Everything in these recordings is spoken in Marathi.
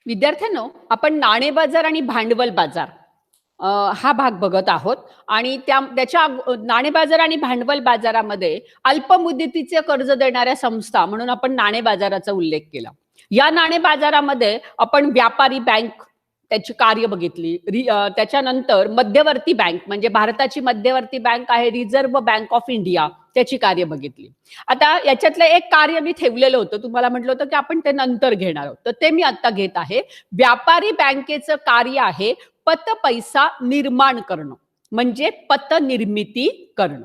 विद्यार्थ्यांनो, आपण नाणे बाजार आणि भांडवल बाजार हा भाग बघत आहोत आणि त्याच्या नाणे बाजार आणि भांडवल बाजारामध्ये अल्पमुदतीचे कर्ज देणाऱ्या संस्था म्हणून आपण नाणे बाजाराचा उल्लेख केला. या नाणे बाजारामध्ये आपण व्यापारी बँक त्याची कार्य बघितली. त्याच्यानंतर मध्यवर्ती बँक म्हणजे भारताची मध्यवर्ती बँक आहे रिझर्व्ह बँक ऑफ इंडिया, त्याची कार्य बघितली. आता याच्यातलं एक कार्य मी ठेवलेलं होतं, तुम्हाला म्हटलं होतं की आपण ते नंतर घेणार आहोत, तर ते मी आता घेत आहे. व्यापारी बँकेचं कार्य आहे पत पैसा निर्माण करणं, म्हणजे पत निर्मिती करणं.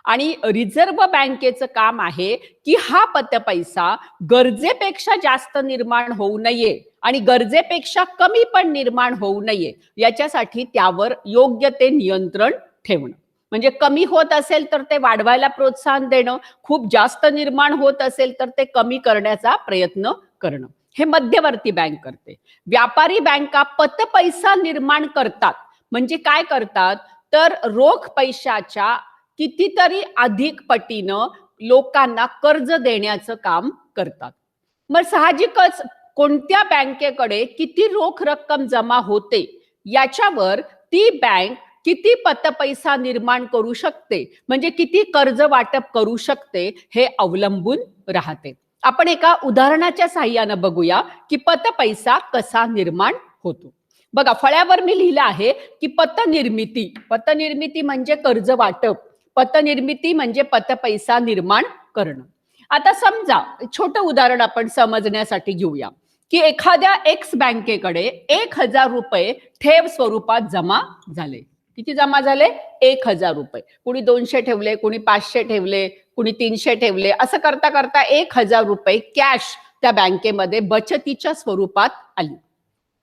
आणि रिझर्व्ह बँकेचं काम आहे की हा पत पैसा गरजेपेक्षा जास्त निर्माण होऊ नये आणि गरजेपेक्षा कमी पण निर्माण होऊ नये, याच्यासाठी त्यावर योग्य ते नियंत्रण ठेवणं. म्हणजे कमी होत असेल तर ते वाढवायला प्रोत्साहन देणं, खूप जास्त निर्माण होत असेल तर ते कमी करण्याचा प्रयत्न करणं, हे मध्यवर्ती बँक करते. व्यापारी बँका पत पैसा निर्माण करतात, म्हणजे काय करतात तर रोख पैशाच्या कितीतरी अधिक पटीनं लोकांना कर्ज देण्याचं काम करतात. मग साहजिकच कोणत्या बँकेकडे किती रोख रक्कम जमा होते याच्यावर ती बँक किती पतपैसा निर्माण करू शकते, म्हणजे किती कर्ज वाटप करू शकते, हे अवलंबून राहते. आपण एका उदाहरणाच्या साहाय्यानं बघूया की पतपैसा कसा निर्माण होतो. बघा, फळ्यावर मी लिहिलं आहे की पतनिर्मिती म्हणजे कर्ज वाटप, पतनिर्मिती म्हणजे पतपैसा निर्माण करणं. आता समजा छोटं उदाहरण आपण समजण्यासाठी घेऊया की एखाद्या एक्स बँकेकडे 1,000 रुपये ठेव स्वरूपात जमा झाले. किती जमा झाले? 1,000 रुपये. कुणी 200 ठेवले, कुणी 500 ठेवले, कुणी 300 ठेवले. असं करता करता 1,000 रुपये कॅश त्या बँकेमध्ये बचतीच्या स्वरूपात आली.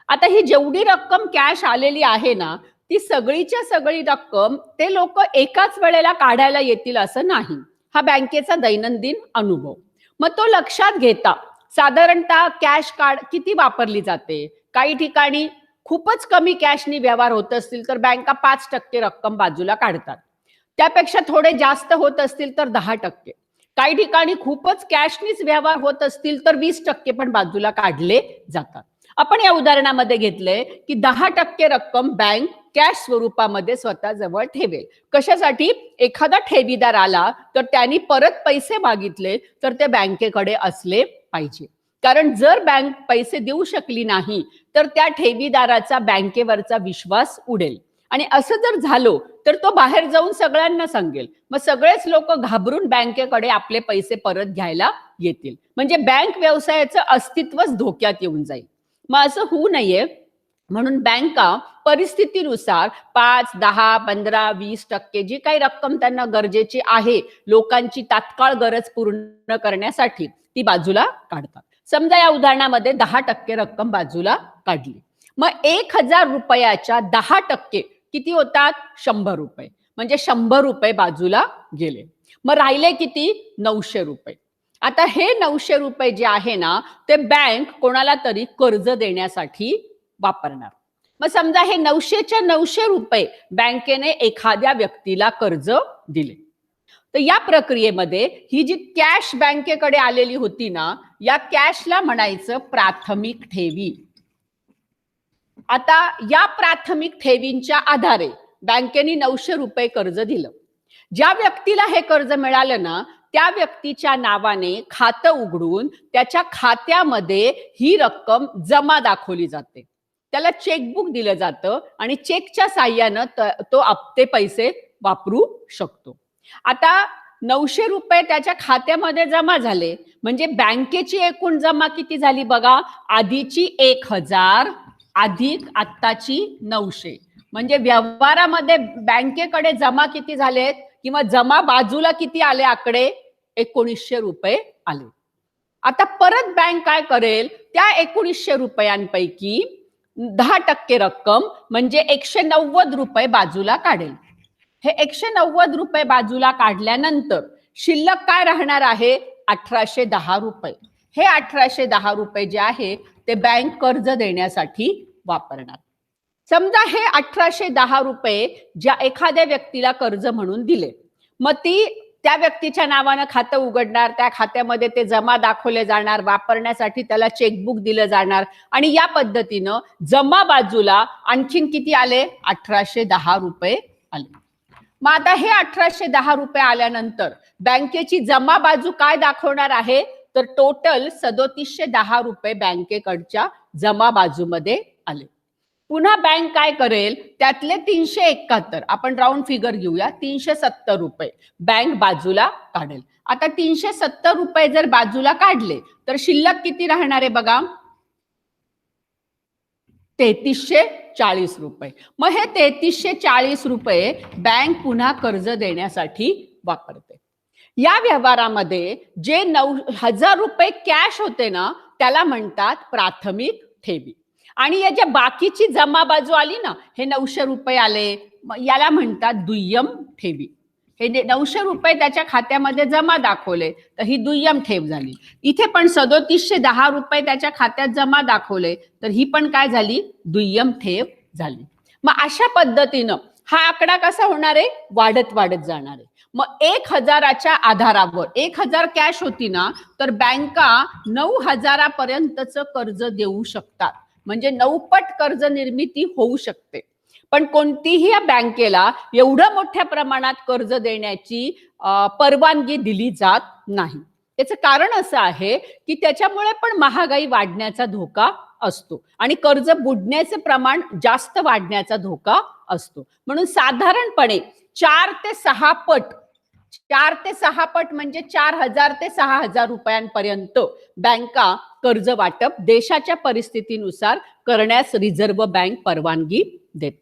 आता ही जेवढी रक्कम कॅश आलेली आहे ना, ती सगळीच्या सगळी रक्कम ते लोक एकाच वेळेला काढायला येतील असं नाही. हा बँकेचा दैनंदिन अनुभव. मग तो लक्षात घेता साधारणतः कॅश कार्ड किती वापरली जाते. काही ठिकाणी खूपच कमी कॅशनी व्यवहार होत असतील तर बँका 5% रक्कम बाजूला काढतात. त्यापेक्षा थोडे जास्त होत असतील तर 10%. काही ठिकाणी खूपच कॅशनीच व्यवहार होत असतील तर 20% पण बाजूला काढले जातात. आपण या उदाहरणामध्ये घेतलंय की 10% रक्कम बँक कॅश स्वरूपामध्ये स्वतः जवळ ठेवेल. कशासाठी? एखादा ठेवीदार आला तर त्यांनी परत पैसे मागितले तर ते बँकेकडे असले पाहिजे. कारण जर बँक पैसे देऊ शकली नाही तर त्या ठेवीदाराचा बँकेवरचा विश्वास उडेल आणि असं जर झालं तर तो बाहेर जाऊन सगळ्यांना सांगेल. मग सगळेच लोक घाबरून बँकेकडे आपले पैसे परत घ्यायला येतील. म्हणजे बँक व्यवसायाचं अस्तित्वच धोक्यात येऊन जाईल. मग असं होऊ नये म्हणून बँका परिस्थितीनुसार 5, 10, 15, 20% जी काही रक्कम त्यांना गरजेची आहे लोकांची तात्काळ गरज पूर्ण करण्यासाठी ती बाजूला काढतात. समजा या उदाहरणामध्ये 10% रक्कम बाजूला काढली. मग 1,000 रुपयाच्या 10% किती होतात? 100 रुपये. म्हणजे 100 रुपये बाजूला गेले. मग राहिले किती? 900 रुपये. आता हे 900 रुपये जे आहे ना, ते बँक कोणाला तरी कर्ज देण्यासाठी वापरणार. मग समजा हे 900च्या 900 रुपये बँकेने एखाद्या व्यक्तीला कर्ज दिले. तर या प्रक्रियेमध्ये ही जी कॅश बँकेकडे आलेली होती ना, या कॅशला म्हणायचं प्राथमिक ठेवी. आता या प्राथमिक ठेवींच्या आधारे बँकेने 900 रुपये कर्ज दिलं. ज्या व्यक्तीला हे कर्ज मिळालं ना, त्या व्यक्तीच्या नावाने खातं उघडून त्याच्या खात्यामध्ये ही रक्कम जमा दाखवली जाते. त्याला चेकबुक दिलं जातं आणि चेकच्या साह्यानं तो ते पैसे वापरू शकतो. आता 900 रुपये त्याच्या खात्यामध्ये जमा झाले म्हणजे बँकेची एकूण जमा किती झाली बघा. आधीची 1,000 अधिक आत्ताची 900, म्हणजे व्यवहारामध्ये बँकेकडे जमा किती झालेत किंवा जमा बाजूला किती आले आकडे? 1900 रुपये आले. आता परत बँक काय करेल? त्या 1900 रुपयांपैकी 10% रक्कम म्हणजे 190 रुपये बाजूला काढेल. हे 190 रुपये बाजूला काढल्यानंतर शिल्लक काय राहणार आहे? 1810 रुपये. हे 1810 रुपये जे आहे ते बँक कर्ज देण्यासाठी वापरणार. समजा हे 1810 रुपये ज्या एखाद्या व्यक्तीला कर्ज म्हणून दिले, मग ती त्या व्यक्तीच्या नावानं खातं उघडणार, त्या खात्यामध्ये ते जमा दाखवले जाणार, वापरण्यासाठी त्याला चेकबुक दिलं जाणार आणि या पद्धतीनं जमा बाजूला आणखीन किती आले? 1810 रुपये आले. मग आता हे 1810 रुपये आल्यानंतर बँकेची जमा बाजू काय दाखवणार आहे? तर टोटल 3710 रुपये बँकेकडच्या जमा बाजूमध्ये आले. पुन्हा बँक काय करेल? त्यातले 371, आपण राऊंड फिगर घेऊया, 370 रुपये बँक बाजूला काढेल. आता 370 रुपये जर बाजूला काढले तर शिल्लक किती राहणार आहे बघा? 3340 रुपये. मग हे 3340 रुपये बँक पुन्हा कर्ज देण्यासाठी वापरते. या व्यवहारामध्ये जे 9000 रुपये कॅश होते ना, त्याला म्हणतात प्राथमिक ठेवी. आणि या ज्या बाकीची जमा बाजू आली ना, हे 900 रुपये आले, याला म्हणतात दुय्यम ठेवी. हे 900 रुपये त्याच्या खात्यामध्ये जमा दाखवले तर ही दुय्यम ठेव झाली. इथे पण 3710 रुपये त्याच्या खात्यात जमा दाखवले तर ही पण काय झाली? दुय्यम ठेव झाली. मग अशा पद्धतीनं हा आकडा कसा होणार आहे? वाढत वाढत जाणार आहे. मग 1000च्या आधारावर 1000 कॅश होती ना, तर बँका 9000 पर्यंतचं कर्ज देऊ शकतात. म्हणजे 9 पट कर्ज निर्मिती होऊ शकते. पण कोणतीही या बँकेला एवढं मोठ्या प्रमाणात कर्ज देण्याची परवानगी दिली जात नाही. याचं कारण असं आहे की त्याच्यामुळे पण महागाई वाढण्याचा धोका असतो आणि कर्ज बुडण्याचे प्रमाण जास्त वाढण्याचा धोका असतो. म्हणून साधारणपणे 4 ते 6 पट, 4 ते 6 पट म्हणजे 4000 ते 6000 रुपयांपर्यंत बँका कर्ज वाटप देशाच्या परिस्थितीनुसार करण्यास रिझर्व्ह बँक परवानगी देते.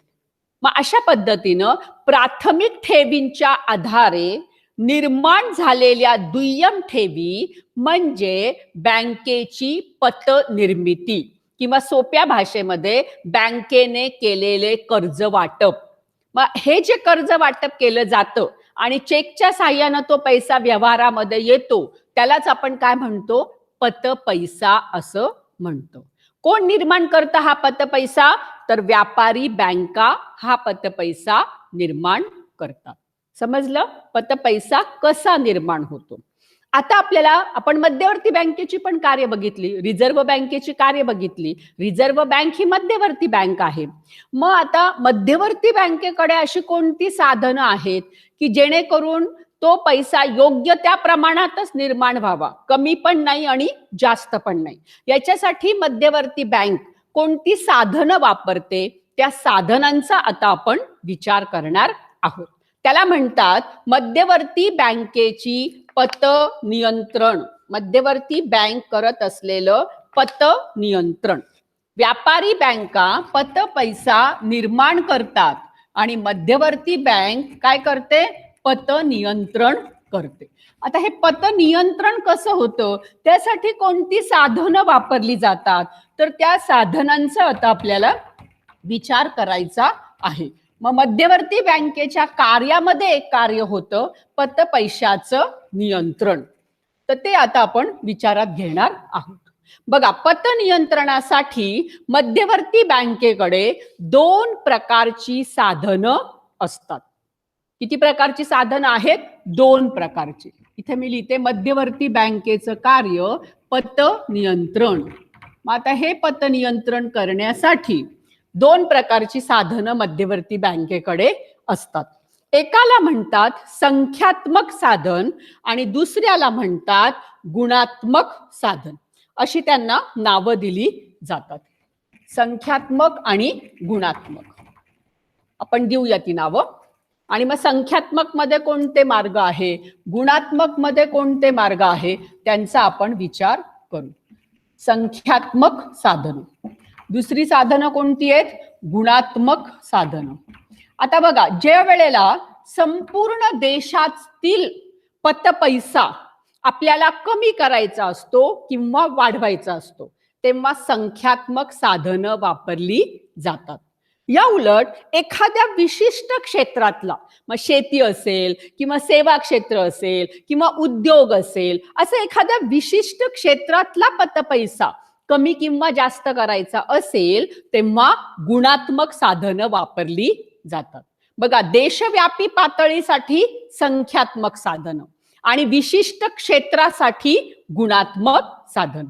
मग अशा पद्धतीनं प्राथमिक ठेवींच्या आधारे निर्माण झालेल्या दुय्यम ठेवी म्हणजे बँकेची पत निर्मिती किंवा सोप्या भाषेमध्ये बँकेने केलेले कर्ज वाटप. मग हे जे कर्ज वाटप केलं जातं आणि चेकच्या साह्यानं तो पैसा व्यवहारामध्ये येतो त्यालाच आपण काय म्हणतो? पत पैसा असं म्हणतो. कोण निर्माण करतं हा पत पैसा? तर व्यापारी बँका हा पत पैसा निर्माण करतात. समजलं? पत पैसा कसा निर्माण होतो. आता आपण मध्यवर्ती बँकेची पण कार्य बघितली, रिझर्व्ह बँकेची कार्य बघितली. रिझर्व्ह बँक ही मध्यवर्ती बँक आहे. मग आता मध्यवर्ती बँकेकडे अशी कोणती साधनं आहेत की जेणेकरून तो पैसा योग्य त्या प्रमाणातच निर्माण व्हावा, कमी पण नाही आणि जास्त पण नाही. याच्यासाठी मध्यवर्ती बँक कोणती साधनं वापरते, त्या साधनांचा आता आपण विचार करणार आहोत. त्याला म्हणतात मध्यवर्ती बँकेची पत नियंत्रण. मध्यवर्ती बँक करत असलेलं पत नियंत्रण. व्यापारी बँका पत पैसा निर्माण करतात आणि मध्यवर्ती बँक काय करते? पत नियंत्रण करते. आता हे पत नियंत्रण कसं होतं, त्यासाठी कोणती साधनं वापरली जातात, तर त्या साधनांचा आता आपल्याला विचार करायचा आहे. मग मध्यवर्ती बँकेच्या कार्यामध्ये एक कार्य होतं पत पैशाचं नियंत्रण. तर ते आता आपण विचारात घेणार आहोत. बघा, पत नियंत्रणासाठी मध्यवर्ती बँकेकडे 2 प्रकारची साधनं असतात. किती प्रकारची साधनं आहेत? 2 प्रकारची. इथे मी लिहिते मध्यवर्ती बँकेचं कार्य पत नियंत्रण. मग आता हे पत नियंत्रण करण्यासाठी 2 प्रकारची साधनं मध्यवर्ती बँकेकडे असतात. एकाला म्हणतात संख्यात्मक साधन आणि दुसऱ्याला म्हणतात गुणात्मक साधन. अशी त्यांना नावं दिली जातात. संख्यात्मक आणि गुणात्मक आपण देऊया ती नावं. आणि मग संख्यात्मक मध्ये कोणते मार्ग आहे, गुणात्मक मध्ये कोणते मार्ग आहे, त्यांचा आपण विचार करू. संख्यात्मक साधन. दुसरी साधनं कोणती आहेत? गुणात्मक साधनं. आता बघा, ज्या वेळेला संपूर्ण देशातील पत पैसा आपल्याला कमी करायचा असतो किंवा वाढवायचा असतो तेव्हा संख्यात्मक साधनं वापरली जातात. या उलट एखाद्या विशिष्ट क्षेत्रातला, मग शेती असेल किंवा सेवा क्षेत्र असेल किंवा उद्योग असेल, असं एखाद्या विशिष्ट क्षेत्रातला पत पैसा कमी किंवा जास्त करायचा असेल तेव्हा गुणात्मक साधनं वापरली जातात. बघा, देशव्यापी पातळीसाठी संख्यात्मक साधन आणि विशिष्ट क्षेत्रासाठी गुणात्मक साधन.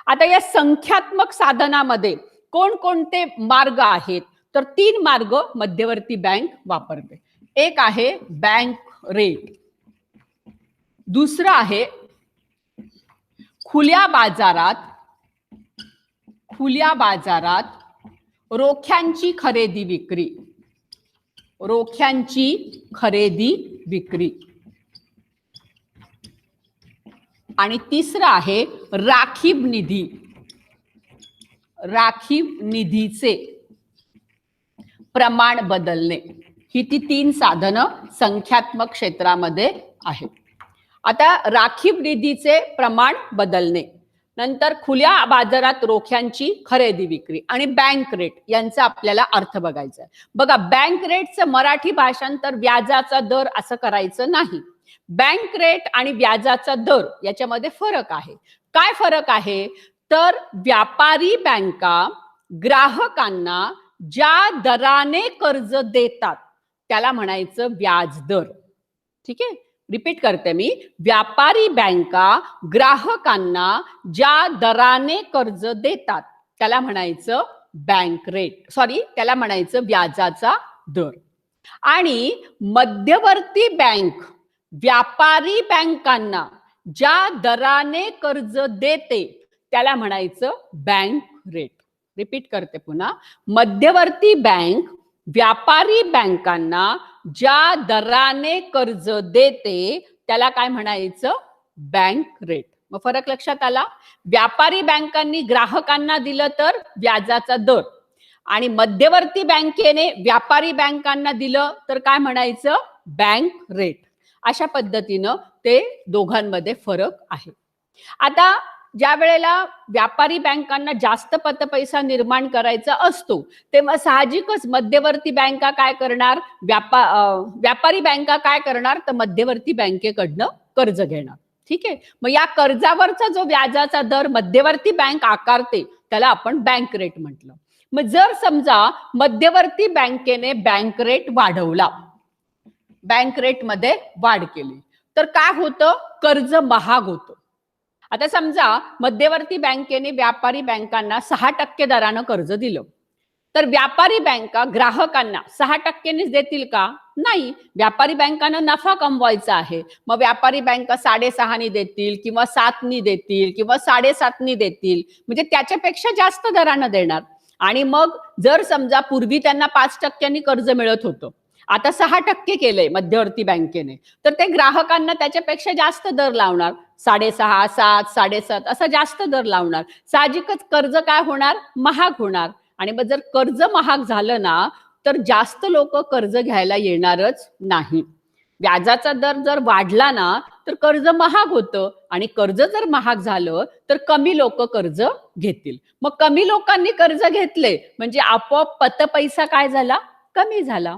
आता या संख्यात्मक साधनामध्ये कोणकोणते मार्ग आहेत? तर 3 मार्ग मध्यवर्ती बँक वापरते. एक आहे बँक रेट, दुसरं आहे खुल्या बाजारात रोख्यांची खरेदी विक्री, आणि तिसरं आहे राखीव निधीचे प्रमाण बदलणे. ही ती 3 साधनं संख्यात्मक क्षेत्रामध्ये आहेत. आता राखीव निधीचे प्रमाण बदलणे, नंतर खुल्या बाजारात रोख्यांची खरेदी विक्री आणि बँक रेट यांचा आपल्याला अर्थ बघायचा आहे. बघा, बँक रेटचं मराठी भाषांतर व्याजाचा दर असं करायचं नाही. बँक रेट आणि व्याजाचा दर याच्यामध्ये फरक आहे. काय फरक आहे? तर व्यापारी बँका ग्राहकांना ज्या दराने कर्ज देतात त्याला म्हणायचं व्याज दर. ठीक आहे, रिपीट करते मी. व्यापारी बँका ग्राहकांना ज्या दराने कर्ज देतात त्याला म्हणायचं बँक रेट, त्याला म्हणायचं व्याजाचा दर. आणि मध्यवर्ती बँक व्यापारी बँकांना ज्या दराने कर्ज देते त्याला म्हणायचं बँक रेट. रिपीट करते पुन्हा. मध्यवर्ती बँक व्यापारी बँकांना ज्या दराने कर्ज देते त्याला काय म्हणायचं? Bank rate. मग फरक लक्षात आला? व्यापारी बँकांनी ग्राहकांना दिलं तर व्याजाचा दर, आणि मध्यवर्ती बँकेने व्यापारी बँकांना दिलं तर काय म्हणायचं? Bank rate. अशा पद्धतीनं ते दोघांमध्ये फरक आहे. आता ज्या वेळेला व्यापारी बँकांना जास्त पतपैसा निर्माण करायचा असतो तेव्हा साहजिकच मध्यवर्ती बँका काय करणार? व्यापारी बँका काय करणार? तर मध्यवर्ती बँकेकडनं कर्ज घेणार. ठीक आहे, मग या कर्जावरचा जो व्याजाचा दर मध्यवर्ती बँक आकारते त्याला आपण बँक रेट म्हटलं. मग जर समजा मध्यवर्ती बँकेने बँक रेट वाढवला, बँक रेट मध्ये वाढ केली, तर काय होतं? कर्ज महाग होतं. आता समजा मध्यवर्ती बँकेने व्यापारी बँकांना 6% दरानं कर्ज दिलं, तर व्यापारी बँका ग्राहकांना 6%नेच देतील का? नाही. व्यापारी बँकांना नफा कमवायचा आहे. मग व्यापारी बँका 6.5 देतील किंवा 7 देतील किंवा 7.5 देतील, म्हणजे त्याच्यापेक्षा जास्त दरानं देणार. आणि मग जर समजा पूर्वी त्यांना 5% कर्ज मिळत होतं, आता 6% केलंय मध्यवर्ती बँकेने, तर ते ग्राहकांना त्याच्यापेक्षा जास्त दर लावणार. 6.5, 7, 7.5 असा जास्त दर लावणार. साहजिकच कर्ज काय होणार? महाग होणार. आणि मग जर कर्ज महाग झालं ना तर जास्त लोक कर्ज घ्यायला येणारच नाही. व्याजाचा दर जर वाढला ना तर कर्ज महाग होतं, आणि कर्ज जर महाग झालं तर कमी लोक कर्ज घेतील. मग कमी लोकांनी कर्ज घेतले म्हणजे आपोआप पतपैसा काय झाला? कमी झाला.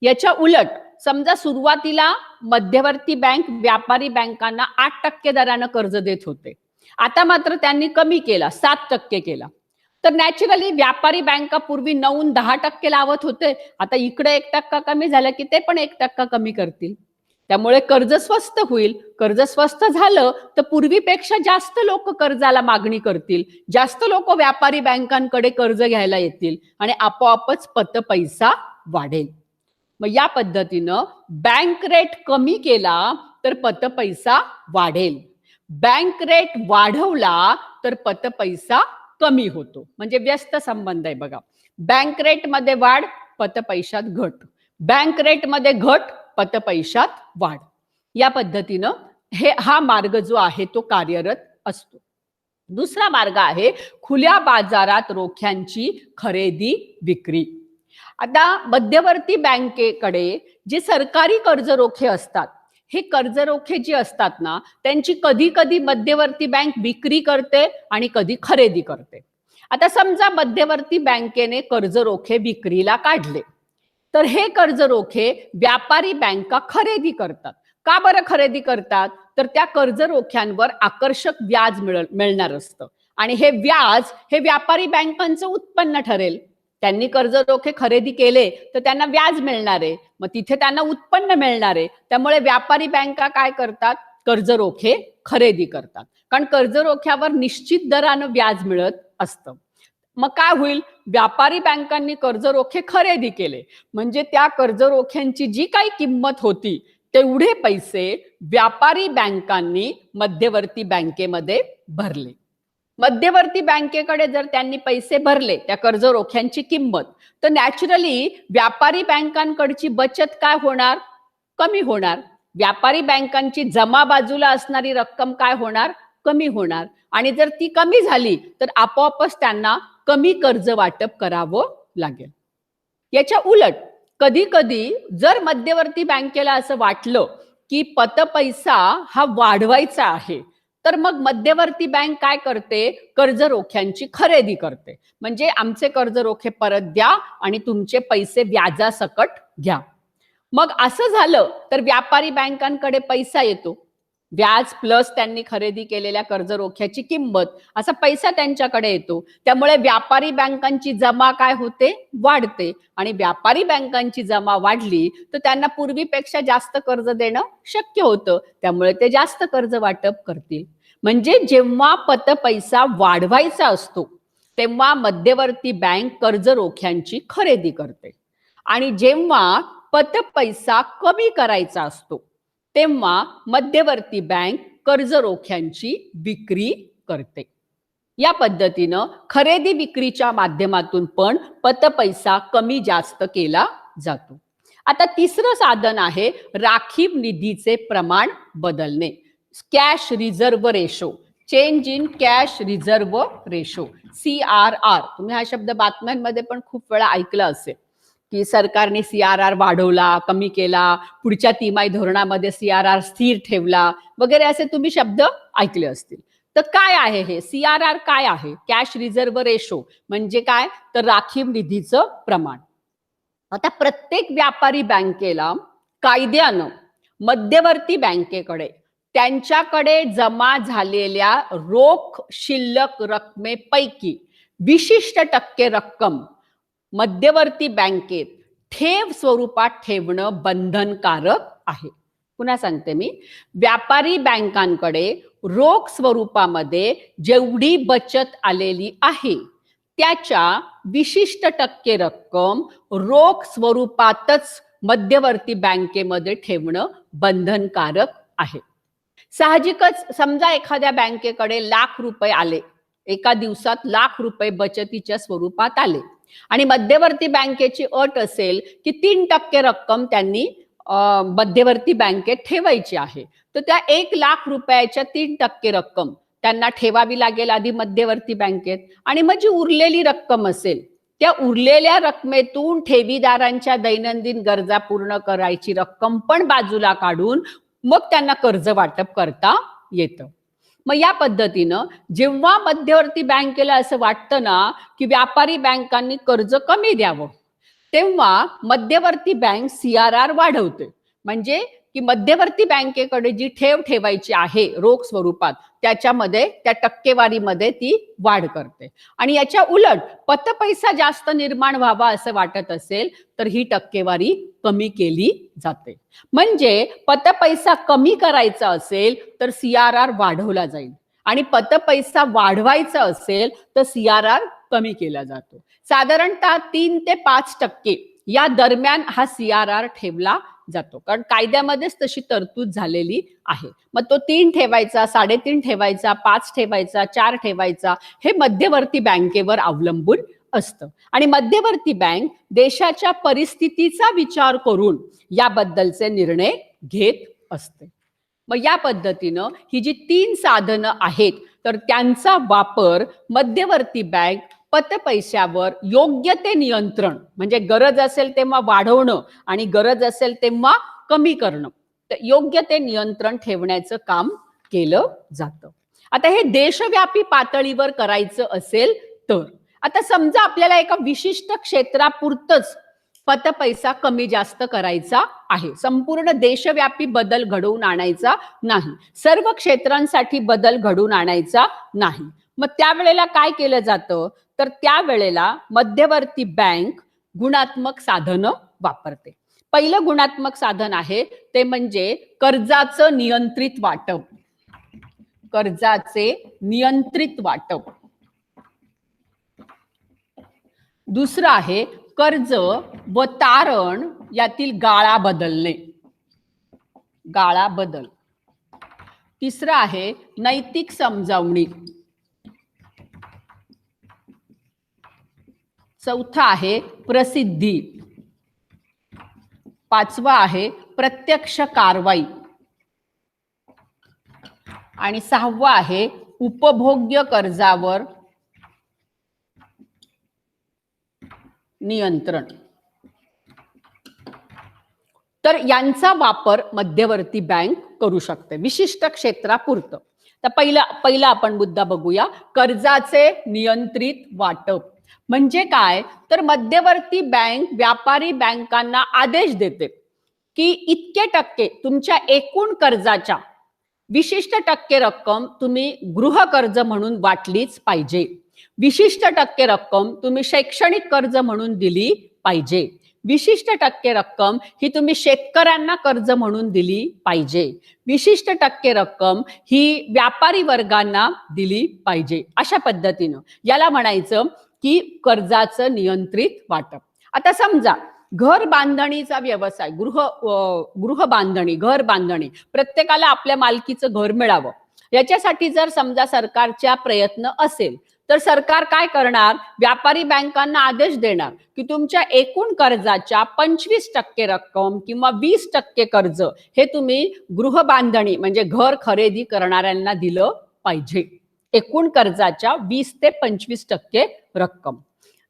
याच्या उलट समजा सुरुवातीला मध्यवर्ती बँक व्यापारी बँकांना 8% दरानं कर्ज देत होते, आता मात्र त्यांनी कमी केला, 7% केला. तर नॅचरली व्यापारी बँका पूर्वी 9-10% लावत होते, आता इकडे 1% कमी झालं की ते पण 1% कमी करतील. त्यामुळे कर्ज स्वस्त होईल. कर्ज स्वस्त झालं तर पूर्वीपेक्षा जास्त लोक कर्जाला मागणी करतील, जास्त लोक व्यापारी बँकांकडे कर्ज घ्यायला येतील, आणि आपोआपच पतपैसा वाढेल. मग या पद्धतीनं बँक रेट कमी केला तर पतपैसा वाढेल, बँक रेट वाढवला तर पतपैसा कमी होतो. म्हणजे व्यस्त संबंध आहे बघा. बँक रेट मध्ये वाढ, पतपैशात घट. बँक रेट मध्ये घट, पतपैशात वाढ. या पद्धतीनं हा मार्ग जो आहे तो कार्यरत असतो. दुसरा मार्ग आहे खुल्या बाजारात रोख्यांची खरेदी विक्री. आता मध्यवर्ती बँकेकडे जे सरकारी कर्ज रोखे असतात, हे कर्ज रोखे जे असतात ना त्यांची कधी कधी मध्यवर्ती बँक विक्री करते आणि कधी खरेदी करते. आता समजा मध्यवर्ती बँकेने कर्ज रोखे विक्रीला काढले, तर हे कर्ज रोखे व्यापारी बँका खरेदी करतात. का बरं खरेदी करतात? तर त्या कर्ज रोख्यांवर आकर्षक व्याज मिळणार असतं, आणि हे व्याज हे व्यापारी बँकांचं उत्पन्न ठरेल. त्यांनी कर्ज रोखे खरेदी केले तर त्यांना व्याज मिळणार आहे, मग तिथे त्यांना उत्पन्न मिळणार आहे. त्यामुळे व्यापारी बँका काय करतात, कर्ज रोखे खरेदी करतात, कारण कर्ज रोख्यावर निश्चित दरानं व्याज मिळत असतं. मग काय होईल, व्यापारी बँकांनी कर्ज रोखे खरेदी केले म्हणजे त्या कर्ज रोख्यांची जी काही किंमत होती तेवढे पैसे व्यापारी बँकांनी मध्यवर्ती बँकेमध्ये भरले. मध्यवर्ती बँकेकडे जर त्यांनी पैसे भरले त्या कर्ज रोख्यांची किंमत, तर नॅचरली व्यापारी बँकांकडची बचत काय होणार, कमी होणार. व्यापारी बँकांची जमा बाजूला असणारी रक्कम काय होणार, कमी होणार. आणि जर ती कमी झाली तर आपोआपच त्यांना कमी कर्ज वाटप करावं लागेल. याच्या उलट कधी कधी जर मध्यवर्ती बँकेला असं वाटलं की पतपैसा हा वाढवायचा आहे, तर मग मध्यवर्ती बँक काय करते, कर्ज रोख्यांची खरेदी करते. म्हणजे आमचे कर्ज रोखे परत द्या आणि तुमचे पैसे व्याजासकट घ्या. मग असं झालं तर व्यापारी बँकांकडे पैसा येतो, व्याज प्लस त्यांनी खरेदी केलेल्या कर्ज रोख्याची किंमत, असा पैसा त्यांच्याकडे येतो. त्यामुळे व्यापारी बँकांची जमा काय होते, वाढते. आणि व्यापारी बँकांची जमा वाढली तर त्यांना पूर्वीपेक्षा जास्त कर्ज देणं शक्य होतं, त्यामुळे ते जास्त कर्ज वाटप करतील. म्हणजे जेव्हा पतपैसा वाढवायचा असतो तेव्हा मध्यवर्ती बँक कर्ज रोख्यांची खरेदी करते, आणि जेव्हा पतपैसा कमी करायचा असतो तेव्हा मध्यवर्ती बँक कर्ज रोख्यांची विक्री करते. या पद्धतीनं खरेदी विक्रीच्या माध्यमातून पण पतपैसा कमी जास्त केला जातो. आता तिसरं साधन आहे राखीव निधीचे प्रमाण बदलणे, cash reserve ratio, change in cash reserve ratio, CRR. तुम्ही हा शब्द बातम्यांमध्ये पण खूप वेळा ऐकला असेल की सरकारने CRR वाढवला, कमी केला, पुढच्या तिमाही धोरणामध्ये CRR स्थिर ठेवला वगैरे असे तुम्ही शब्द ऐकले असतील. तर काय आहे हे CRR, काय आहे कॅश रिझर्व्ह रेशो म्हणजे काय, तर राखीव निधीचं प्रमाण. आता प्रत्येक व्यापारी बँकेला कायद्यानं मध्यवर्ती बँकेकडे त्यांच्याकडे जमा झालेल्या रोख शिल्लक रकमेपैकी विशिष्ट टक्के रक्कम मध्यवर्ती बँकेत ठेव स्वरूपात ठेवणं बंधनकारक आहे. पुन्हा सांगते मी, व्यापारी बँकांकडे रोख स्वरूपामध्ये जेवढी बचत आलेली आहे त्याच्या विशिष्ट टक्के रक्कम रोख स्वरूपातच मध्यवर्ती बँकेमध्ये ठेवणं बंधनकारक आहे. साहजिकच समजा एखाद्या बँकेकडे ₹1,00,000 आले, एका दिवसात ₹1,00,000 बचतीच्या स्वरूपात आले, आणि मध्यवर्ती बँकेची अट असेल की 3% रक्कम त्यांनी मध्यवर्ती बँकेत ठेवायची आहे, तर त्या ₹1,00,000च्या 3% रक्कम त्यांना ठेवावी लागेल आधी मध्यवर्ती बँकेत, आणि मग जी उरलेली रक्कम असेल त्या उरलेल्या रकमेतून ठेवीदारांच्या दैनंदिन गरजा पूर्ण करायची रक्कम पण बाजूला काढून मग त्यांना कर्ज वाटप करता येतं. मग या पद्धतीनं जेव्हा मध्यवर्ती बँकेला असं वाटतं ना की व्यापारी बँकांनी कर्ज कमी द्यावं, तेव्हा मध्यवर्ती बँक CRR वाढवते. म्हणजे की मध्यवर्ती बँकेकडे जी ठेव ठेवायची आहे रोख स्वरूपात त्याच्यामध्ये त्या टक्केवारीमध्ये ती वाढ करते. आणि याच्या उलट पतपैसा जास्त निर्माण व्हावा असं वाटत असेल तर ही टक्केवारी कमी केली जाते. म्हणजे पतपैसा कमी करायचा असेल तर CRR वाढवला जाईल, आणि पतपैसा वाढवायचा असेल तर CRR कमी केला जातो. साधारणतः 3 ते 5% या दरम्यान हा CRR ठेवला जातो, कारण कायद्यामध्येच तशी तरतूद झालेली आहे. मग तो 3 ठेवायचा, 3.5 ठेवायचा, 5 ठेवायचा, 4 ठेवायचा, हे मध्यवर्ती बँकेवर अवलंबून असतं. आणि मध्यवर्ती बँक देशाच्या परिस्थितीचा विचार करून याबद्दलचे निर्णय घेत असते. मग या पद्धतीनं ही जी 3 साधनं आहेत तर त्यांचा वापर मध्यवर्ती बँक पतपैशावर योग्य ते नियंत्रण, म्हणजे गरज असेल तेव्हा वाढवणं आणि गरज असेल तेव्हा कमी करणं, तर योग्य ते नियंत्रण ठेवण्याचं काम केलं जातं. आता हे देशव्यापी पातळीवर करायचं असेल तर आता समजा आपल्याला एका विशिष्ट क्षेत्रापुरतच पतपैसा कमी जास्त करायचा आहे, संपूर्ण देशव्यापी बदल घडवून आणायचा नाही, सर्व क्षेत्रांसाठी बदल घडवून आणायचा नाही, मग त्यावेळेला काय केलं जातं, तर त्यावेळेला मध्यवर्ती बँक गुणात्मक साधनं वापरते. पहिलं गुणात्मक साधन आहे ते म्हणजे कर्जाचं नियंत्रित वाटप. कर्जाचे नियंत्रित वाटप. दुसरं आहे कर्ज व तारण यातील गाळा बदलणे. गाळा बदल. तिसरं आहे नैतिक समजावणी. चौथा आहे प्रसिद्धी. पाचवा आहे प्रत्यक्ष कारवाई. आणि सहावा आहे उपभोग्य कर्जावर नियंत्रण. तर यांचा वापर मध्यवर्ती बँक करू शकते विशिष्ट क्षेत्रापुरतं. तर पहिला आपण मुद्दा बघूया, कर्जाचे नियंत्रित वाटप म्हणजे काय. तर मध्यवर्ती बँक व्यापारी बँकांना आदेश देते की इतके टक्के तुमच्या एकूण कर्जाच्या विशिष्ट टक्के रक्कम तुम्ही गृहकर्ज म्हणून वाटलीच पाहिजे. विशिष्ट टक्के रक्कम तुम्ही शैक्षणिक कर्ज म्हणून दिली पाहिजे. विशिष्ट टक्के रक्कम ही तुम्ही शेतकऱ्यांना कर्ज म्हणून दिली पाहिजे. विशिष्ट टक्के रक्कम ही व्यापारी वर्गांना दिली पाहिजे. अशा पद्धतीनं याला म्हणायचं की कर्जाचं नियंत्रित वाटप. आता समजा घर बांधणीचा व्यवसाय, गृह बांधणी, घर बांधणी, प्रत्येकाला आपल्या मालकीचं घर मिळावं याच्यासाठी जर समजा सरकारचा प्रयत्न असेल तर सरकार काय करणार, व्यापारी बँकांना आदेश देणार की तुमच्या एकूण कर्जाच्या 25% रक्कम किंवा 20% कर्ज हे तुम्ही गृह बांधणी म्हणजे घर खरेदी करणाऱ्यांना दिलं पाहिजे. एकूण कर्जाच्या 20 ते 25% रक्कम.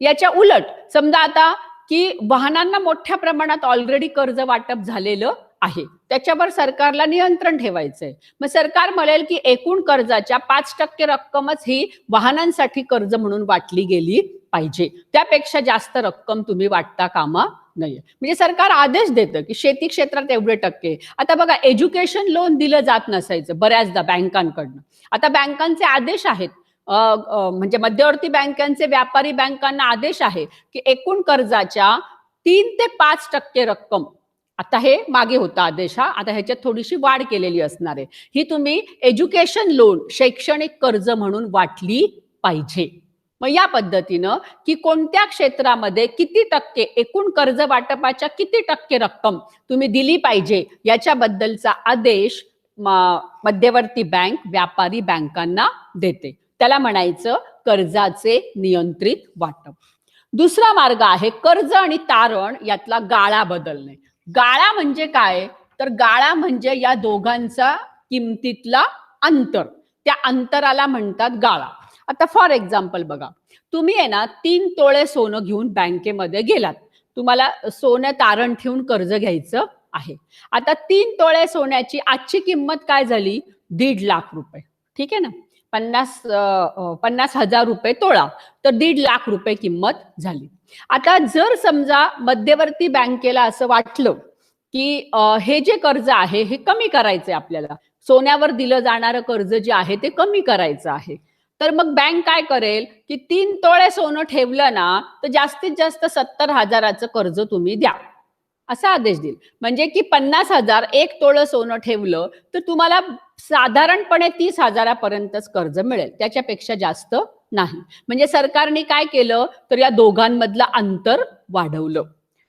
याच्या उलट समजा आता की वाहनांना मोठ्या प्रमाणात ऑलरेडी कर्ज वाटप झालेलं आहे, त्याच्यावर सरकारला नियंत्रण ठेवायचंय. मग सरकार म्हणेल की एकूण कर्जाच्या 5% रक्कमच ही वाहनांसाठी कर्ज म्हणून वाटली गेली पाहिजे, त्यापेक्षा जास्त रक्कम तुम्ही वाटता कामा नये. म्हणजे सरकार आदेश देतं की शेती क्षेत्रात एवढे टक्के. आता बघा एज्युकेशन लोन दिलं जात नसायचं बऱ्याचदा बँकांकडनं. आता बँकांचे आदेश आहेत, म्हणजे मध्यवर्ती बँकांचे व्यापारी बँकांना आदेश आहे की एकूण कर्जाच्या 3 ते 5% रक्कम, आता हे मागे होता आदेश हा, आता ह्याच्यात थोडीशी वाढ केलेली असणार आहे, ही तुम्ही एज्युकेशन लोन शैक्षणिक कर्ज म्हणून वाटली पाहिजे. मग या पद्धतीनं की कोणत्या क्षेत्रामध्ये किती टक्के एकूण कर्ज वाटपाच्या किती टक्के रक्कम तुम्ही दिली पाहिजे याच्याबद्दलचा आदेश मध्यवर्ती बँक व्यापारी बँकांना देते. त्याला म्हणायचं कर्जाचे नियंत्रित वाटप. दुसरा मार्ग आहे कर्ज आणि तारण यातला गाळा बदलणे. गाळा म्हणजे काय, तर गाळा म्हणजे या दोघांचा किमतीतला अंतर, त्या अंतराला म्हणतात गाळा. आता फॉर एक्झाम्पल बघा, तुम्ही आहे ना 3 तोळे सोनं घेऊन बँकेमध्ये गेलात, तुम्हाला सोनं तारण ठेवून कर्ज घ्यायचं आहे. आता 3 तोळे सोन्याची आजची किंमत काय झाली, 1.5 लाख रुपये. ठीक आहे ना, 50,000 रुपये तोळा, तर 1.5 लाख रुपये किंमत झाली. आता जर समजा मध्यवर्ती बँकेला असं वाटलं की हे जे कर्ज आहे हे कमी करायचंय, आपल्याला सोन्यावर दिलं जाणारं कर्ज जे आहे ते कमी करायचं आहे, तर मग बँक काय करेल की 3 तोळे सोनं ठेवलं ना तर जास्तीत जास्त 70,000चं कर्ज तुम्ही द्या, असा आदेश देईल. म्हणजे की 50,000 1 तोळं सोनं ठेवलं तर तुम्हाला साधारणपणे 30,000पर्यंतच कर्ज मिळेल, त्याच्यापेक्षा जास्त नाही. म्हणजे सरकारने काय केलं तर या दोघांमधलं अंतर वाढवलं.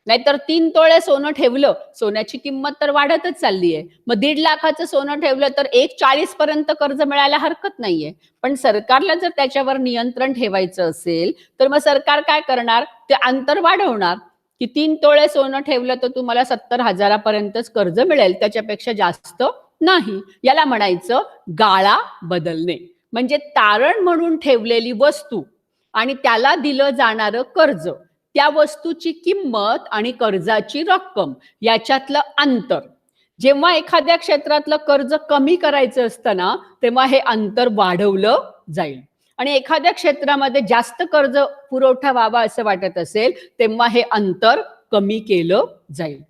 नाहीतर 3 तोळे सोनं ठेवलं, सोन्याची किंमत तर वाढतच चालली आहे, मग 1.5 लाखाचं सोनं ठेवलं तर 1,40 पर्यंत कर्ज मिळायला हरकत नाहीये. पण सरकारला जर त्याच्यावर नियंत्रण ठेवायचं असेल तर मग सरकार काय करणार, ते अंतर वाढवणार की 3 तोळे सोनं ठेवलं तर तुम्हाला 70,000पर्यंतच कर्ज मिळेल, त्याच्यापेक्षा जास्त नाही. याला म्हणायचं गाळा बदलणे. म्हणजे तारण म्हणून ठेवलेली वस्तू आणि त्याला दिलं जाणारं कर्ज, त्या वस्तूची किंमत आणि कर्जाची रक्कम याच्यातलं अंतर, जेव्हा एखाद्या क्षेत्रातलं कर्ज कमी करायचं असतं ना तेव्हा हे अंतर वाढवलं जाईल. आणि एखाद्या क्षेत्रामध्ये जास्त कर्ज पुरवठा व्हावा असं वाटत असेल तेव्हा हे अंतर कमी केलं जाईल.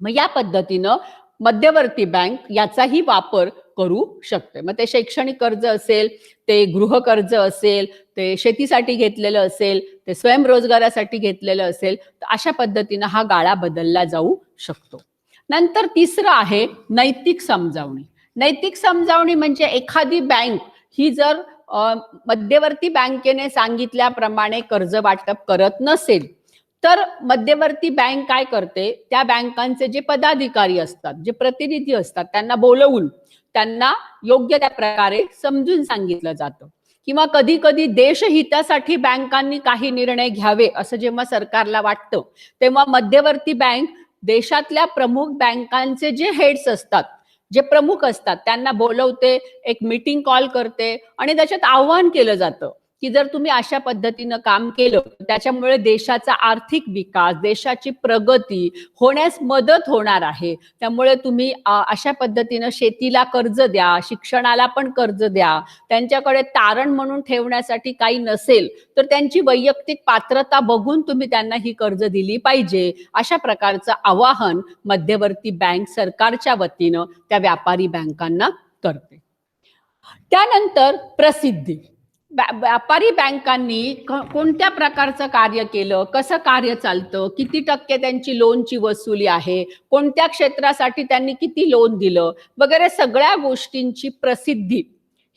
मग या पद्धतीनं मध्यवर्ती बँक याचाही वापर करू शकते. मग ते शैक्षणिक कर्ज असेल, ते गृह कर्ज असेल, ते शेतीसाठी घेतलेलं असेल, ते स्वयंरोजगारासाठी घेतलेलं असेल, तर अशा पद्धतीनं हा गाळा बदलला जाऊ शकतो. नंतर तिसरं आहे नैतिक समजावणी. नैतिक समजावणी म्हणजे एखादी बँक ही जर मध्यवर्ती बँकेने सांगितल्याप्रमाणे कर्ज वाटप करत नसेल, तर मध्यवर्ती बँक काय करते, त्या बँकांचे जे पदाधिकारी असतात, जे प्रतिनिधी असतात, त्यांना बोलवून त्यांना योग्य त्या प्रकारे समजून सांगितलं जातं. किंवा कधी कधी देशहितासाठी बँकांनी काही निर्णय घ्यावे असं जेव्हा सरकारला वाटतं, तेव्हा मध्यवर्ती बँक देशातल्या प्रमुख बँकांचे जे हेड्स असतात, जे प्रमुख असतात, त्यांना बोलवते, एक मीटिंग कॉल करते आणि त्याच्यात आव्हान केलं जातं की जर तुम्ही अशा पद्धतीनं काम केलं, त्याच्यामुळे देशाचा आर्थिक विकास, देशाची प्रगती होण्यास मदत होणार आहे. त्यामुळे तुम्ही अशा पद्धतीनं शेतीला कर्ज द्या, शिक्षणाला पण कर्ज द्या. त्यांच्याकडे तारण म्हणून ठेवण्यासाठी काही नसेल तर त्यांची वैयक्तिक पात्रता बघून तुम्ही त्यांना ही कर्ज दिली पाहिजे. अशा प्रकारचं आवाहन मध्यवर्ती बँक सरकारच्या वतीनं त्या व्यापारी बँकांना करते. त्यानंतर प्रसिद्धी. व्यापारी बँकांनी कोणत्या प्रकारचं कार्य केलं, कसं कार्य चालतं, किती टक्के त्यांची लोनची वसुली आहे, कोणत्या क्षेत्रासाठी त्यांनी किती लोन दिलं वगैरे सगळ्या गोष्टींची प्रसिद्धी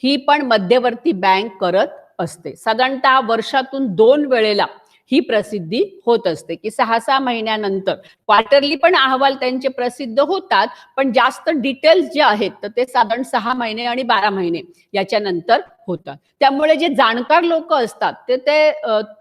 ही पण मध्यवर्ती बँक करत असते. साधारणतः वर्षातून 2 वेळेला ही प्रसिद्धी होत असते की 6-6 महिन्यानंतर. क्वार्टरली पण अहवाल त्यांचे प्रसिद्ध होतात, पण जास्त डिटेल्स जे आहेत तर ते साधारण 6 महिने आणि 12 महिने याच्या नंतर होतात. त्यामुळे जे जाणकार लोक असतात ते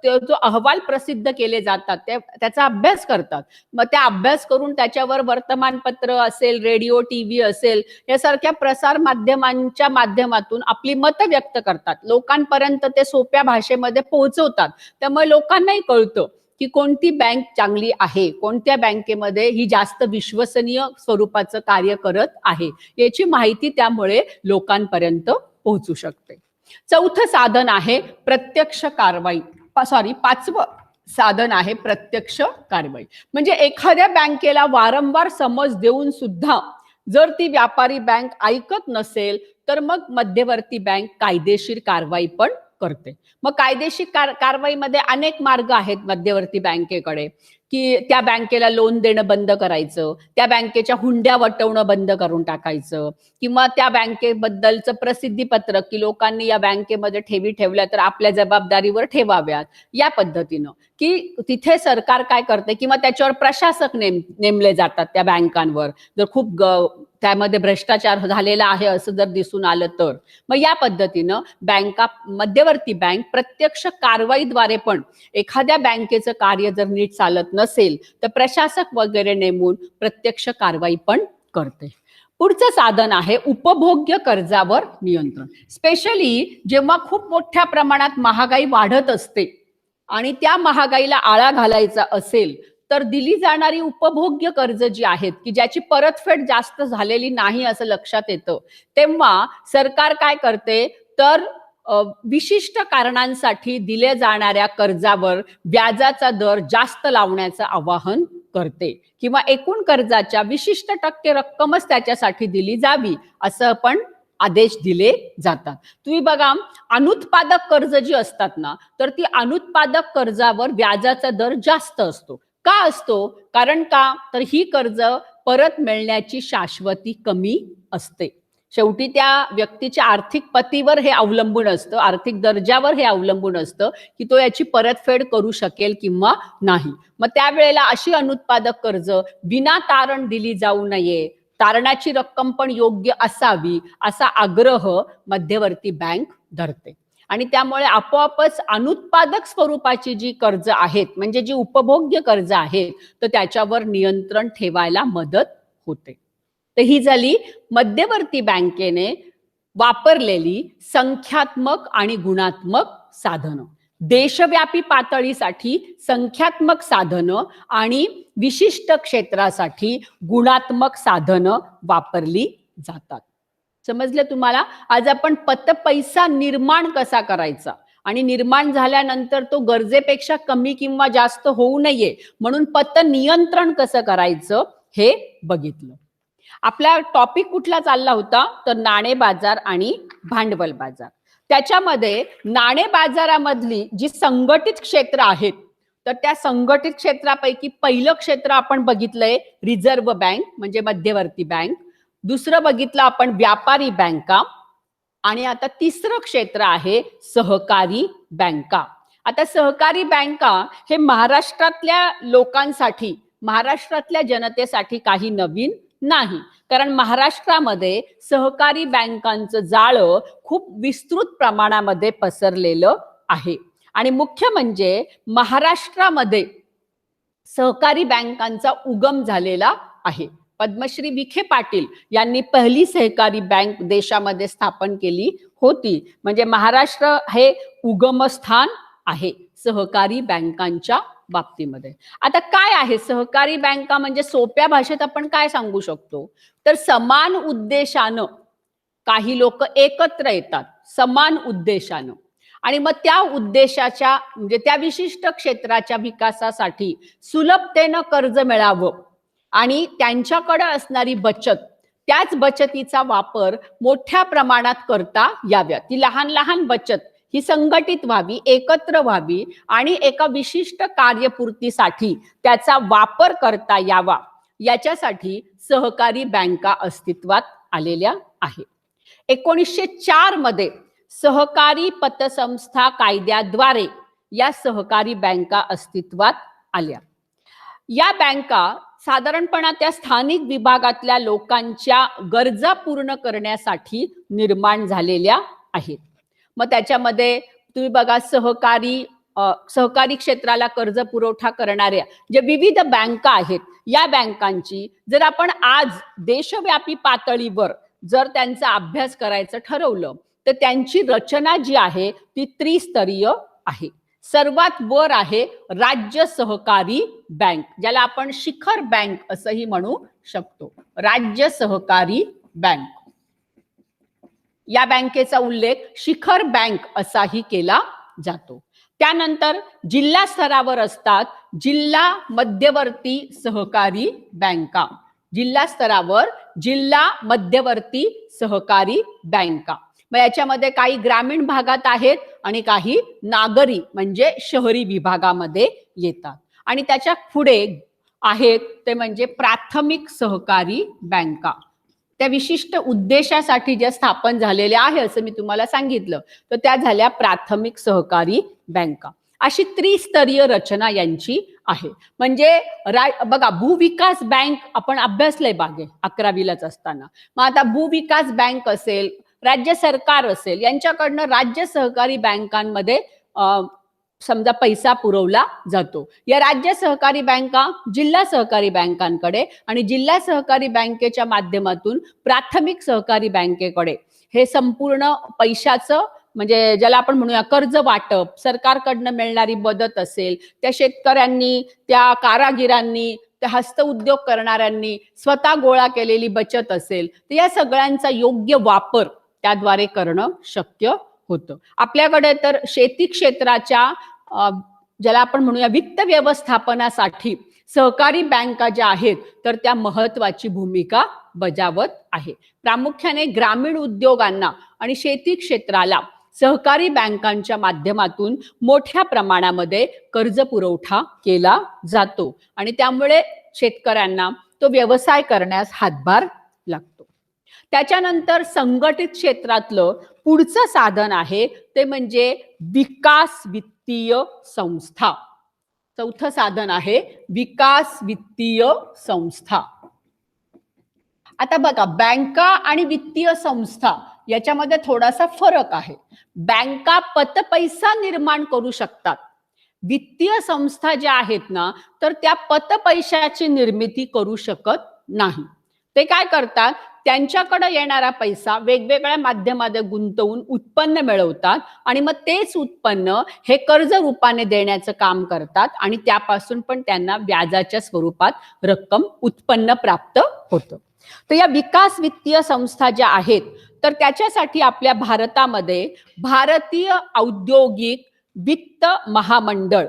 जो अहवाल प्रसिद्ध केले जातात त्याचा अभ्यास करतात. मग त्या अभ्यास करून त्याच्यावर वर्तमानपत्र असेल, रेडिओ, टीव्ही असेल, यासारख्या प्रसार माध्यमांच्या माध्यमातून आपली मतं व्यक्त करतात. लोकांपर्यंत ते सोप्या भाषेमध्ये पोहोचवतात. त्यामुळे लोकांनाही कळतं की कोणती बँक चांगली आहे, कोणत्या बँकेमध्ये ही जास्त विश्वसनीय स्वरूपाचं कार्य करत आहे, याची माहिती त्यामुळे लोकांपर्यंत पोहोचू शकते. चौथं साधन आहे प्रत्यक्ष कारवाई. पाचवं साधन आहे प्रत्यक्ष कारवाई. म्हणजे एखाद्या बँकेला वारंवार समज देऊन सुद्धा जर ती व्यापारी बँक ऐकत नसेल तर मग मध्यवर्ती बँक कायदेशीर कारवाई पण करते. मग कायदेशीर कारवाईमध्ये अनेक मार्ग आहेत मध्यवर्ती बँकेकडे, की त्या बँकेला लोन देणं बंद करायचं, त्या बँकेच्या हुंड्या वटवणं बंद करून टाकायचं, किंवा त्या बँकेबद्दलचं प्रसिद्धीपत्रक की लोकांनी या बँकेमध्ये ठेवी ठेवल्या तर आपल्या जबाबदारीवर ठेवाव्यात, या पद्धतीनं. की तिथे सरकार काय करते, किंवा त्याच्यावर प्रशासक नेमले जातात त्या बँकांवर, जर खूप त्यामध्ये भ्रष्टाचार झालेला आहे असं जर दिसून आलं तर. मग या पद्धतीनं मध्यवर्ती बँक प्रत्यक्ष कारवाईद्वारे पण एखाद्या बँकेचं कार्य जर नीट चालत नसेल तर प्रशासक वगैरे नेमून प्रत्यक्ष कारवाई पण करते. पुढचं साधन आहे उपभोग्य कर्जावर नियंत्रण. स्पेशली जेव्हा खूप मोठ्या प्रमाणात महागाई वाढत असते आणि त्या महागाईला आळा घालायचा असेल तर दिली जाणारी उपभोग्य कर्ज जी आहेत की ज्याची परतफेड जास्त झालेली नाही असं लक्षात येतं, तेव्हा सरकार काय करते तर विशिष्ट कारणांसाठी दिल्या जाणाऱ्या कर्जावर व्याजाचा दर जास्त लावण्याचं आवाहन करते, किंवा एकूण कर्जाच्या विशिष्ट टक्के रक्कमच त्याच्यासाठी दिली जावी असं पण आदेश दिले जातात. तुम्ही बघा, अनुत्पादक कर्ज जी असतात ना, तर ती अनुत्पादक कर्जावर व्याजाचा दर जास्त असतो. का असतो? कारण का तर ही कर्ज परत मिळण्याची शाश्वती कमी असते. शेवटी त्या व्यक्तीच्या आर्थिक पतीवर हे अवलंबून असतं, आर्थिक दर्जावर हे अवलंबून असतं की तो याची परतफेड करू शकेल किंवा नाही. मग त्यावेळेला अशी अनुत्पादक कर्ज विना तारण दिली जाऊ नये, तारणाची रक्कम पण योग्य असावी असा आग्रह मध्यवर्ती बँक धरते. आणि त्यामुळे आपोआपच अनुत्पादक स्वरूपाची जी कर्ज आहेत, म्हणजे जी उपभोग्य कर्ज आहेत, तर त्याच्यावर नियंत्रण ठेवायला मदत होते. तर ही झाली मध्यवर्ती बँकेने वापरलेली संख्यात्मक आणि गुणात्मक साधनं. देशव्यापी पातळीसाठी संख्यात्मक साधनं आणि विशिष्ट क्षेत्रासाठी गुणात्मक साधनं वापरली जातात. समजलं तुम्हाला? आज आपण पतपैसा निर्माण कसा करायचा आणि निर्माण झाल्यानंतर तो गरजेपेक्षा कमी किंवा जास्त होऊ नये म्हणून पत नियंत्रण कसं करायचं हे बघितलं. आपला टॉपिक कुठला चालला होता तर नाणे बाजार आणि भांडवल बाजार. त्याच्यामध्ये नाणे बाजारामधली जी संघटित क्षेत्र आहेत तर त्या संघटित क्षेत्रापैकी पहिलं क्षेत्र आपण बघितलंय रिझर्व्ह बँक म्हणजे मध्यवर्ती बँक, दुसरं बघितलं आपण व्यापारी बँका आणि आता तिसरं क्षेत्र आहे सहकारी बँका. आता सहकारी बँका हे महाराष्ट्रातल्या लोकांसाठी, महाराष्ट्रातल्या जनतेसाठी काही नवीन नाही, कारण महाराष्ट्रामध्ये सहकारी बँकांचं जाळं खूप विस्तृत प्रमाणामध्ये पसरलेलं आहे. आणि मुख्य म्हणजे महाराष्ट्रामध्ये सहकारी बँकांचा उगम झालेला आहे. पद्मश्री विखे पाटील यांनी पहिली सहकारी बँक देशामध्ये स्थापन केली होती. म्हणजे महाराष्ट्र हे उगमस्थान आहे सहकारी बँकांच्या बाबतीमध्ये. आता काय आहे सहकारी बँका म्हणजे सोप्या भाषेत आपण काय सांगू शकतो तर समान उद्देशानं काही लोक एकत्र येतात समान उद्देशानं आणि मग त्या उद्देशाच्या म्हणजे त्या विशिष्ट क्षेत्राच्या विकासासाठी सुलभतेनं कर्ज मिळावं आणि त्यांच्याकडे असणारी बचत त्याच बचतीचा वापर मोठ्या प्रमाणात करता याव्या. ती लहान लहान बचत ही संघटित व्हावी, एकत्र व्हावी आणि एका विशिष्ट कार्यपूर्तीसाठी त्याचा वापर करता यावा याच्यासाठी सहकारी बँका अस्तित्वात आलेल्या आहेत. 1904 मध्ये सहकारी पतसंस्था कायद्याद्वारे या सहकारी बँका अस्तित्वात आल्या. या बँका साधारणपणे त्या स्थानिक विभागातल्या लोकांच्या गरजा पूर्ण करण्यासाठी निर्माण झालेल्या आहेत. मग त्याच्यामध्ये तुम्ही बघा सहकारी क्षेत्राला कर्ज पुरवठा करणाऱ्या जे विविध बँका आहेत या बँकांची जर आपण आज देशव्यापी पातळीवर जर त्यांचा अभ्यास करायचं ठरवलं तर त्यांची रचना जी आहे ती त्रिस्तरीय आहे. सर्वात वर आहे राज्य सहकारी बँक, ज्याला आपण शिखर बँक असंही म्हणू शकतो. राज्य सहकारी बँक, या बँकेचा उल्लेख शिखर बँक असाही केला जातो. त्यानंतर जिल्हा स्तरावर असतात जिल्हा मध्यवर्ती सहकारी बँका. जिल्हा स्तरावर जिल्हा मध्यवर्ती सहकारी बँका. मग याच्यामध्ये काही ग्रामीण भागात आहेत आणि काही नागरी म्हणजे शहरी विभागामध्ये येतात. आणि त्याच्या पुढे आहेत ते म्हणजे प्राथमिक सहकारी बँका. त्या विशिष्ट उद्देशासाठी ज्या स्थापन झालेल्या आहे असं मी तुम्हाला सांगितलं तर त्या झाल्या प्राथमिक सहकारी बँका. अशी त्रिस्तरीय रचना यांची आहे. म्हणजे बघा भूविकास बँक आपण अभ्यासलंय बागे 11वीलाच असताना. मग आता भूविकास बँक असेल, राज्य सरकार असेल, यांच्याकडनं राज्य सहकारी बँकांमध्ये समजा पैसा पुरवला जातो. या राज्य सहकारी बँका जिल्हा सहकारी बँकांकडे आणि जिल्हा सहकारी बँकेच्या माध्यमातून प्राथमिक सहकारी बँकेकडे हे संपूर्ण पैशाचं म्हणजे ज्याला आपण म्हणूया कर्ज वाटप, सरकारकडनं मिळणारी मदत असेल, त्या शेतकऱ्यांनी, त्या कारागिरांनी, त्या हस्तउद्योग करणाऱ्यांनी स्वतः गोळा केलेली बचत असेल तर या सगळ्यांचा योग्य वापर त्याद्वारे करणं शक्य होतं. आपल्याकडे तर शेती क्षेत्राच्या ज्याला आपण म्हणूया वित्त व्यवस्थापनासाठी सहकारी बँका ज्या आहेत तर त्या महत्वाची भूमिका बजावत आहे. प्रामुख्याने ग्रामीण उद्योगांना आणि शेती क्षेत्राला सहकारी बँकांच्या माध्यमातून मोठ्या प्रमाणामध्ये कर्ज पुरवठा केला जातो आणि त्यामुळे शेतकऱ्यांना तो व्यवसाय करण्यास हातभार लागतो. त्याच्यानंतर संघटित क्षेत्रातलं पुढचं साधन आहे ते म्हणजे विकास वित्तीय संस्था. चौथं साधन आहे विकास वित्तीय संस्था. आता बघा बँका आणि वित्तीय संस्था याच्यामध्ये थोडासा फरक आहे. बँका पतपैसा निर्माण करू शकतात. वित्तीय संस्था ज्या आहेत ना तर त्या पतपैशाची निर्मिती करू शकत नाही. ते काय करतात त्यांच्याकडे येणारा पैसा वेगवेगळ्या माध्यमामध्ये गुंतवून उत्पन्न मिळवतात आणि मग तेच उत्पन्न हे कर्ज रूपाने देण्याचं काम करतात आणि त्यापासून पण त्यांना व्याजाच्या स्वरूपात रक्कम उत्पन्न प्राप्त होतं. तर या विकास वित्तीय संस्था ज्या आहेत तर त्याच्यासाठी आपल्या भारतामध्ये भारतीय औद्योगिक वित्त महामंडळ,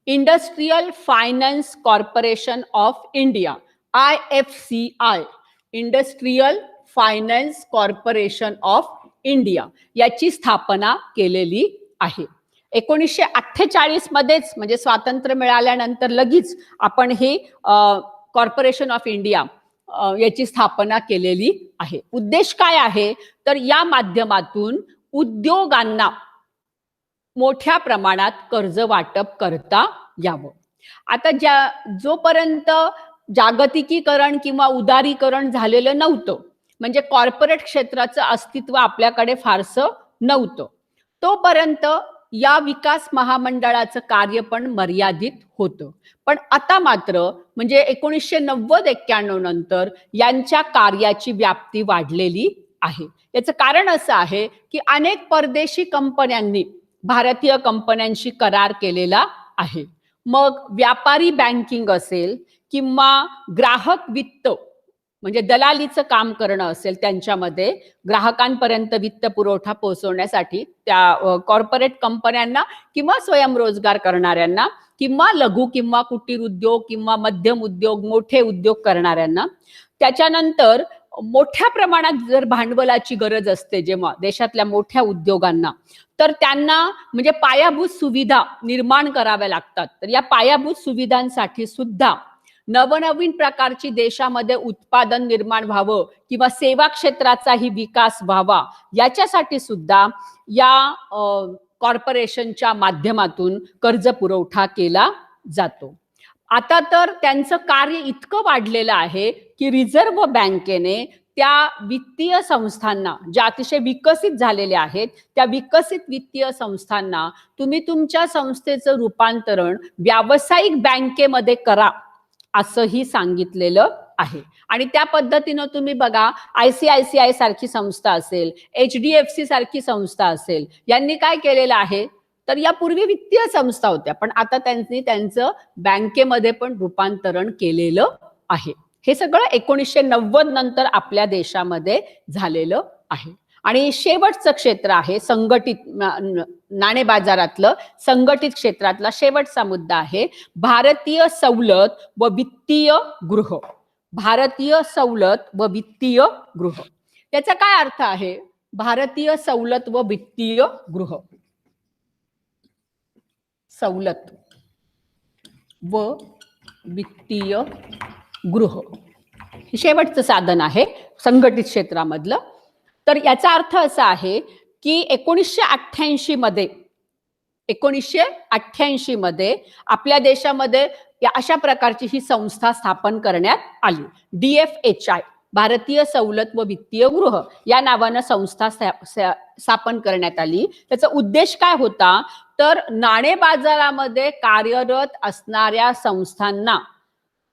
industrial finance corporation of India IFCI industrial finance corporation of India याची स्थापना केलेली आहे. 1948 मध्येच म्हणजे स्वातंत्र्य मिळाल्यानंतर लगेच आपण हे कॉर्पोरेशन ऑफ इंडिया याची स्थापना केलेली आहे. उद्देश काय आहे तर या माध्यमातून उद्योगांना मोठ्या प्रमाणात कर्ज वाटप करता यावं. आता जोपर्यंत जागतिकीकरण किंवा उदारीकरण झालेलं नव्हतं म्हणजे कॉर्पोरेट क्षेत्राचं अस्तित्व आपल्याकडे फारसं नव्हतं तोपर्यंत या विकास महामंडळाचं कार्य पण मर्यादित होतं. पण आता मात्र म्हणजे 1990-91 नंतर यांच्या कार्याची व्याप्ती वाढलेली आहे. याचं कारण असं आहे की अनेक परदेशी कंपन्यांनी भारतीय कंपन्यांशी करार केलेला आहे. मग व्यापारी बँकिंग असेल किंवा ग्राहक वित्त म्हणजे दलालीचं काम करणं असेल त्यांच्यामध्ये ग्राहकांपर्यंत वित्त पुरवठा पोहोचवण्यासाठी त्या कॉर्पोरेट कंपन्यांना किंवा स्वयंरोजगार करणाऱ्यांना किंवा लघु किंवा कुटीर उद्योग किंवा मध्यम उद्योग मोठे उद्योग करणाऱ्यांना त्याच्यानंतर मोठ्या प्रमाणात जर भांडवलाची गरज असते जेव्हा देशातल्या मोठ्या उद्योगांना तर त्यांना म्हणजे पायाभूत सुविधा निर्माण कराव्या लागतात. तर या पायाभूत सुविधांसाठी सुद्धा नवनवीन प्रकारची देशामध्ये उत्पादन निर्माण व्हावं किंवा सेवा क्षेत्राचाही विकास व्हावा याच्यासाठी सुद्धा या कॉर्पोरेशनच्या माध्यमातून कर्ज पुरवठा केला जातो. आता तर त्यांचं कार्य इतकं वाढलेलं आहे की रिझर्व्ह बँकेने त्या वित्तीय संस्थांना ज्या अतिशय विकसित झालेल्या आहेत त्या विकसित वित्तीय संस्थांना तुम्ही तुमच्या संस्थेचं रूपांतरण व्यावसायिक बँकेमध्ये करा असंही सांगितलेलं आहे. आणि त्या पद्धतीनं तुम्ही बघा ICICI सारखी संस्था असेल HDFC सारखी संस्था असेल यांनी काय केलेलं आहे तर यापूर्वी वित्तीय संस्था होत्या पण आता त्यांनी त्यांचं बँकेमध्ये पण रूपांतरण केलेलं आहे. हे सगळं 1990 नंतर आपल्या देशामध्ये झालेलं आहे. आणि शेवटचं क्षेत्र आहे संघटित नाणे बाजारातलं संघटित क्षेत्रातला शेवटचा मुद्दा आहे भारतीय सवलत व वित्तीय गृह. भारतीय सवलत व वित्तीय गृह याचा काय अर्थ आहे? भारतीय सवलत व वित्तीय गृह सवलत व वित्तीय गृह हे शेवटचं साधन आहे संघटित क्षेत्रामधलं. तर याचा अर्थ असा आहे की 1988 मध्ये आपल्या देशामध्ये अशा प्रकारची ही संस्था स्थापन करण्यात आली. DFHI भारतीय सवलत व वित्तीय गृह या नावानं संस्था स्थापन करण्यात आली. त्याचा उद्देश काय होता तर नाणे बाजारामध्ये कार्यरत असणाऱ्या संस्थांना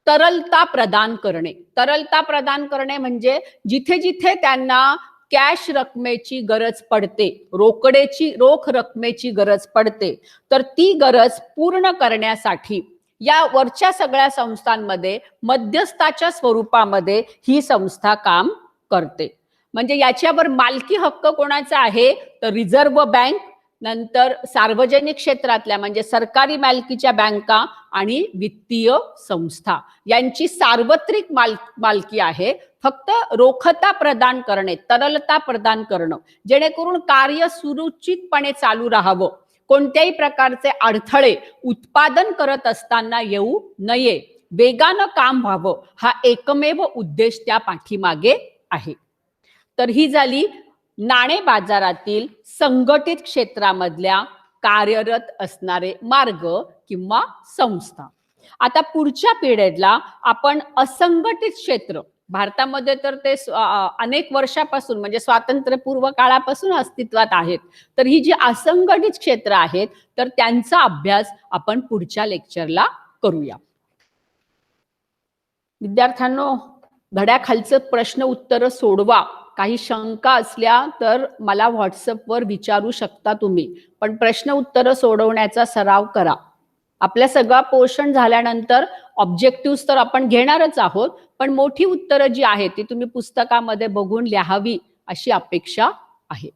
तरलता प्रदान करणे. तरलता प्रदान करणे म्हणजे जिथे जिथे त्यांना कॅश रकमेची गरज पडते रोख रकमेची गरज पडते तर ती गरज पूर्ण करण्यासाठी या वरच्या सगळ्या संस्थांमध्ये मध्यस्थाच्या स्वरूपामध्ये ही संस्था काम करते. म्हणजे याच्यावर मालकी हक्क कोणाचा आहे तर रिझर्व्ह बँक नंतर सार्वजनिक क्षेत्रातल्या म्हणजे सरकारी मालकीच्या बँका आणि वित्तीय संस्था यांची सार्वत्रिक मालकी आहे. फक्त रोखता प्रदान करणे तरलता प्रदान करणं जेणेकरून कार्य सुरक्षितपणे चालू राहावं कोणत्याही प्रकारचे अडथळे उत्पादन करत असताना येऊ नये वेगानं काम व्हावं हा एकमेव उद्देश त्या पाठीमागे आहे. तर ही झाली नाणे बाजारातील संघटित क्षेत्रामधल्या कार्यरत असणारे मार्ग किंवा संस्था. आता पुढच्या पिरियडला आपण असंघटित क्षेत्र भारतामध्ये तर ते अनेक वर्षापासून म्हणजे स्वातंत्र्यपूर्व काळापासून अस्तित्वात आहेत. तर ही जी असंघटित क्षेत्र आहेत तर त्यांचा अभ्यास आपण पुढच्या लेक्चरला करूया. विद्यार्थ्यांनो धड्याखालचं प्रश्न उत्तर सोडवा. काही शंका असल्या तर मला व्हॉट्सअपवर विचारू शकता तुम्ही पण प्रश्न उत्तर सोडवण्याचा सराव करा. आपल्या सगळा पोर्शन झाल्यानंतर ऑब्जेक्टिव्ह तर आपण घेणारच आहोत पण मोठी उत्तरं जी आहेत ती तुम्ही पुस्तकामध्ये बघून लिहावी अशी अपेक्षा आहे.